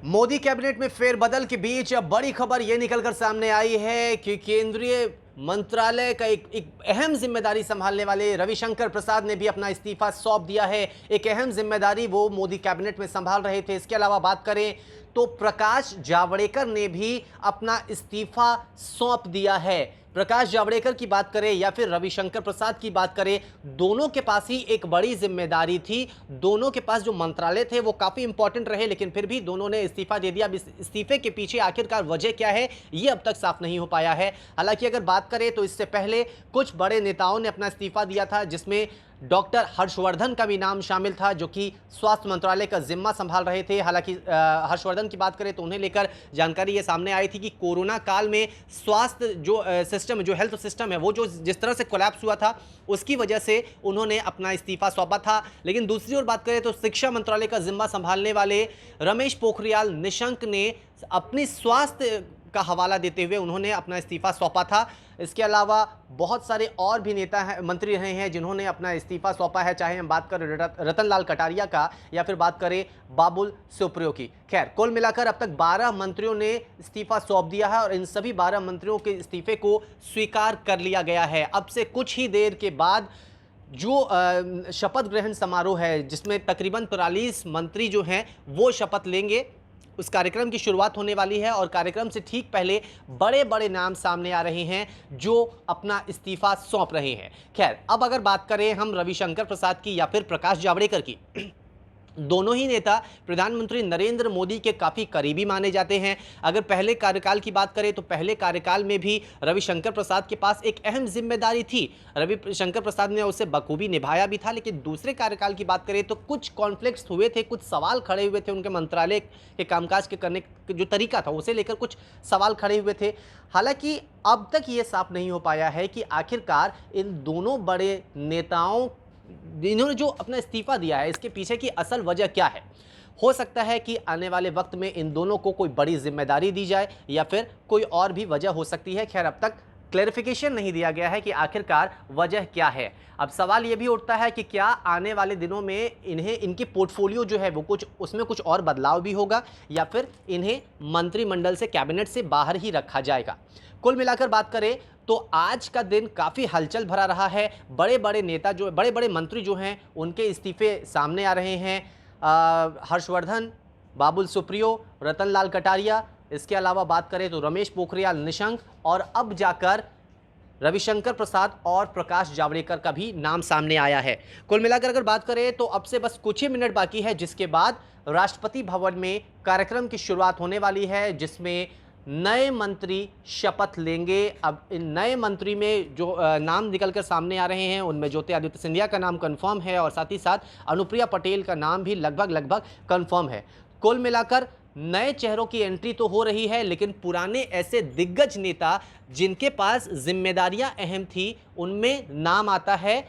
Modi cabinet में फेरबदल के बीच अब बड़ी खबर यह निकलकर सामने आई है कि केंद्रीय मंत्रालय का एक अहम जिम्मेदारी संभालने वाले रविशंकर प्रसाद ने भी अपना इस्तीफा सौंप दिया है। एक अहम जिम्मेदारी वो मोदी कैबिनेट में संभाल रहे थे। इसके अलावा बात करें तो प्रकाश जावड़ेकर ने भी अपना इस्तीफा सौंप दिया है। प्रकाश जावड़ेकर की बात करें या फिर रविशंकर प्रसाद की बात करें, दोनों के पास ही एक बड़ी जिम्मेदारी थी। दोनों के पास जो मंत्रालय थे वो काफ़ी इंपॉर्टेंट रहे, लेकिन फिर भी दोनों ने इस्तीफा दे दिया। अब इस इस्तीफे के पीछे आखिरकार वजह क्या है, ये अब तक साफ नहीं हो पाया है। हालांकि अगर बात करें तो इससे पहले कुछ बड़े नेताओं ने अपना इस्तीफा दिया था, जिसमें डॉक्टर हर्षवर्धन का भी नाम शामिल था, जो कि स्वास्थ्य मंत्रालय का जिम्मा संभाल रहे थे। हालांकि हर्षवर्धन की बात करें तो उन्हें लेकर जानकारी ये सामने आई थी कि कोरोना काल में स्वास्थ्य जो सिस्टम, जो हेल्थ सिस्टम है, वो जो जिस तरह से कोलैप्स हुआ था, उसकी वजह से उन्होंने अपना इस्तीफा सौंपा था। लेकिन दूसरी ओर बात करें तो शिक्षा मंत्रालय का जिम्मा संभालने वाले रमेश पोखरियाल निशंक ने अपनी स्वास्थ्य का हवाला देते हुए उन्होंने अपना इस्तीफा सौंपा था। इसके अलावा बहुत सारे और भी नेता हैं, मंत्री रहे हैं, जिन्होंने अपना इस्तीफा सौंपा है, चाहे हम बात करें रतन लाल कटारिया का या फिर बात करें बाबुल सुप्रियो की। खैर, कुल मिलाकर अब तक 12 मंत्रियों ने इस्तीफा सौंप दिया है और इन सभी 12 मंत्रियों के इस्तीफे को स्वीकार कर लिया गया है। अब से कुछ ही देर के बाद जो शपथ ग्रहण समारोह है, जिसमें तकरीबन 43 मंत्री जो हैं वो शपथ लेंगे, उस कार्यक्रम की शुरुआत होने वाली है और कार्यक्रम से ठीक पहले बड़े बड़े नाम सामने आ रहे हैं जो अपना इस्तीफा सौंप रहे हैं। खैर, अब अगर बात करें हम रविशंकर प्रसाद की या फिर प्रकाश जावड़ेकर की, दोनों ही नेता प्रधानमंत्री नरेंद्र मोदी के काफ़ी करीबी माने जाते हैं। अगर पहले कार्यकाल की बात करें तो पहले कार्यकाल में भी रविशंकर प्रसाद के पास एक अहम जिम्मेदारी थी। रविशंकर प्रसाद ने उसे बखूबी निभाया भी था। लेकिन दूसरे कार्यकाल की बात करें तो कुछ कॉन्फ्लिक्ट्स हुए थे, कुछ सवाल खड़े हुए थे, उनके मंत्रालय के कामकाज के करने का जो तरीका था उसे लेकर कुछ सवाल खड़े हुए थे। हालांकि अब तक ये साफ नहीं हो पाया है कि आखिरकार इन दोनों बड़े नेताओं, इन्होंने जो अपना इस्तीफा दिया है, इसके पीछे की असल वजह क्या है। हो सकता है कि आने वाले वक्त में इन दोनों को कोई बड़ी जिम्मेदारी दी जाए या फिर कोई और भी वजह हो सकती है। खैर, अब तक क्लैरिफिकेशन नहीं दिया गया है कि आखिरकार वजह क्या है। अब सवाल यह भी उठता है कि क्या आने वाले दिनों में इन्हें, इनकी पोर्टफोलियो जो है वो उसमें कुछ और बदलाव भी होगा या फिर इन्हें मंत्रिमंडल से, कैबिनेट से बाहर ही रखा जाएगा। कुल मिलाकर बात करें तो आज का दिन काफ़ी हलचल भरा रहा है। बड़े बड़े नेता जो, बड़े बड़े मंत्री जो हैं, उनके इस्तीफे सामने आ रहे हैं। हर्षवर्धन, बाबुल सुप्रियो, रतन लाल कटारिया, इसके अलावा बात करें तो रमेश पोखरियाल निशंक और अब जाकर रविशंकर प्रसाद और प्रकाश जावड़ेकर का भी नाम सामने आया है। कुल मिलाकर अगर बात करें तो अब से बस कुछ ही मिनट बाकी है, जिसके बाद राष्ट्रपति भवन में कार्यक्रम की शुरुआत होने वाली है, जिसमें नए मंत्री शपथ लेंगे। अब इन नए मंत्री में जो नाम निकलकर सामने आ रहे हैं, उनमें ज्योतिरादित्य सिंधिया का नाम कंफर्म है और साथ ही साथ अनुप्रिया पटेल का नाम भी लगभग कंफर्म है। कुल मिलाकर नए चेहरों की एंट्री तो हो रही है, लेकिन पुराने ऐसे दिग्गज नेता जिनके पास जिम्मेदारियां अहम थी, उनमें नाम आता है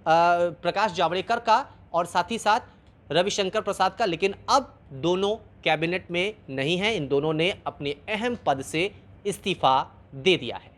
प्रकाश जावड़ेकर का और साथ ही साथ रविशंकर प्रसाद का। लेकिन अब दोनों कैबिनेट में नहीं हैं, इन दोनों ने अपने अहम पद से इस्तीफा दे दिया है।